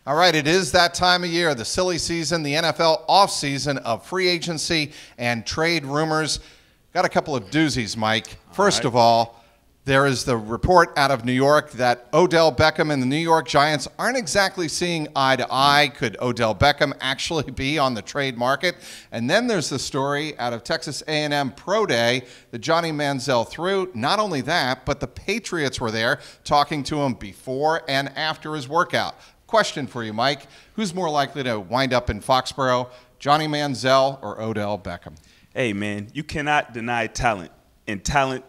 All right, it is that time of year, the silly season, the NFL offseason of free agency and trade rumors. Got a couple of doozies, Mike. First of all, there is the report out of New York that Odell Beckham and the New York Giants aren't exactly seeing eye to eye. Could Odell Beckham actually be on the trade market? And then there's the story out of Texas A&M Pro Day that Johnny Manziel threw. Not only that, but the Patriots were there talking to him before and after his workout. Question for you, Mike. Who's more likely to wind up in Foxborough, Johnny Manziel or Odell Beckham? Hey, man, you cannot deny talent. And talent,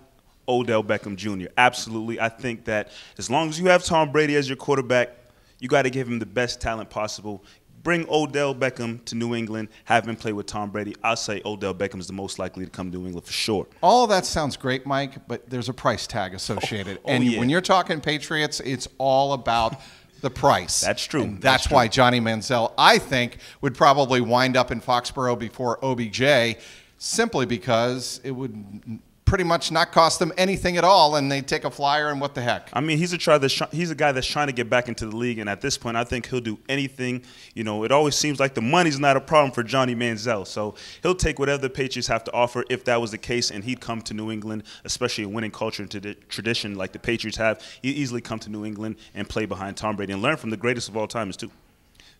Odell Beckham Jr. Absolutely. I think that as long as you have Tom Brady as your quarterback, you got to give him the best talent possible. Bring Odell Beckham to New England, have him play with Tom Brady. I'll say Odell Beckham is the most likely to come to New England for sure. All that sounds great, Mike, but there's a price tag associated. When you're talking Patriots, it's all about the price. That's true. And that's why Johnny Manziel, I think, would probably wind up in Foxborough before OBJ, simply because it would pretty much not cost them anything at all, and they take a flyer, and what the heck. I mean, he's a guy that's trying to get back into the league, and at this point, I think he'll do anything. You know, it always seems like the money's not a problem for Johnny Manziel, so he'll take whatever the Patriots have to offer if that was the case, and he'd come to New England, especially a winning culture and tradition like the Patriots have. He'd easily come to New England and play behind Tom Brady and learn from the greatest of all timers, too.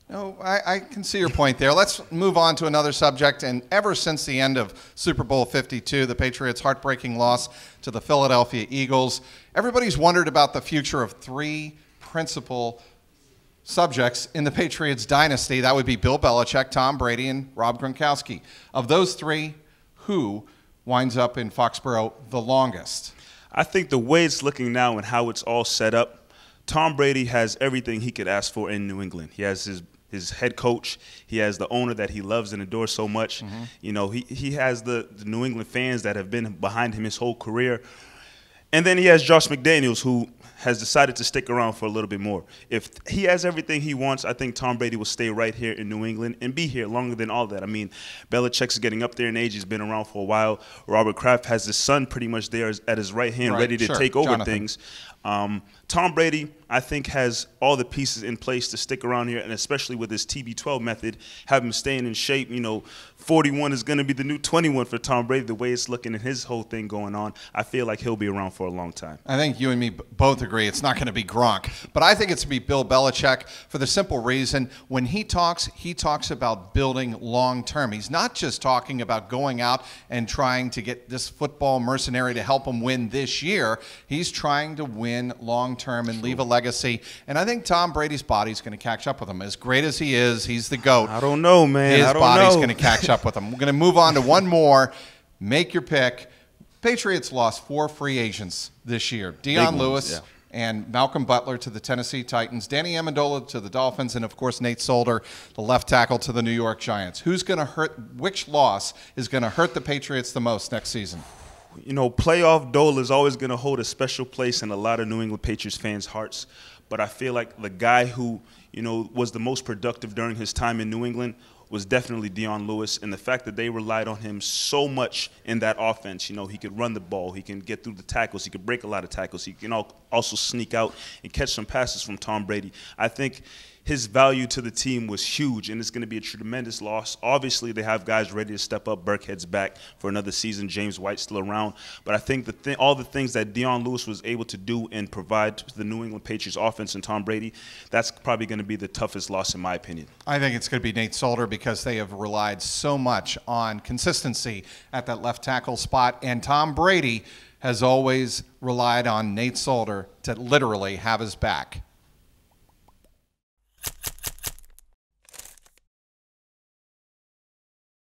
No, I can see your point there. Let's move on to another subject. And ever since the end of Super Bowl 52, the Patriots' heartbreaking loss to the Philadelphia Eagles, everybody's wondered about the future of three principal subjects in the Patriots dynasty. That would be Bill Belichick, Tom Brady, and Rob Gronkowski. Of those three, who winds up in Foxborough the longest? I think the way it's looking now and how it's all set up, Tom Brady has everything he could ask for in New England. He has his head coach. He has the owner that he loves and adores so much. You know, he has the New England fans that have been behind him his whole career. And then he has Josh McDaniels, who has decided to stick around for a little bit more. If he has everything he wants, I think Tom Brady will stay right here in New England and be here longer than all that. I mean, Belichick's getting up there in age. He's been around for a while. Robert Kraft has his son pretty much there at his right hand, ready to take over things. Tom Brady, I think, has all the pieces in place to stick around here, and especially with his TB12 method, have him staying in shape. You know, 41 is going to be the new 21 for Tom Brady, the way it's looking and his whole thing going on. I feel like he'll be around for a long time. I think you and me both agree it's not going to be Gronk, but I think it's going to be Bill Belichick for the simple reason when he talks about building long-term. He's not just talking about going out and trying to get this football mercenary to help him win this year. He's trying to win long-term and leave a legacy, and I think Tom Brady's body's going to catch up with him. As great as he is, he's the GOAT. I don't know, man. His body's going to catch up with him. We're going to move on to one more. Make your pick. Patriots lost 4 free agents this year. Dion Lewis and Malcolm Butler to the Tennessee Titans, Danny Amendola to the Dolphins, and, of course, Nate Solder, the left tackle, to the New York Giants. Which loss is going to hurt the Patriots the most next season? You know, playoff Dole is always going to hold a special place in a lot of New England Patriots fans' hearts. But I feel like the guy who, you know, was the most productive during his time in New England was definitely Dion Lewis. And the fact that they relied on him so much in that offense, you know, he could run the ball, he can get through the tackles, he could break a lot of tackles, he can also sneak out and catch some passes from Tom Brady. I think his value to the team was huge, and it's going to be a tremendous loss. Obviously, they have guys ready to step up. Burkhead's back for another season. James White's still around. But I think all the things that Dion Lewis was able to do and provide to the New England Patriots offense and Tom Brady, that's probably going to be the toughest loss in my opinion. I think it's going to be Nate Solder because they have relied so much on consistency at that left tackle spot, and Tom Brady has always relied on Nate Solder to literally have his back.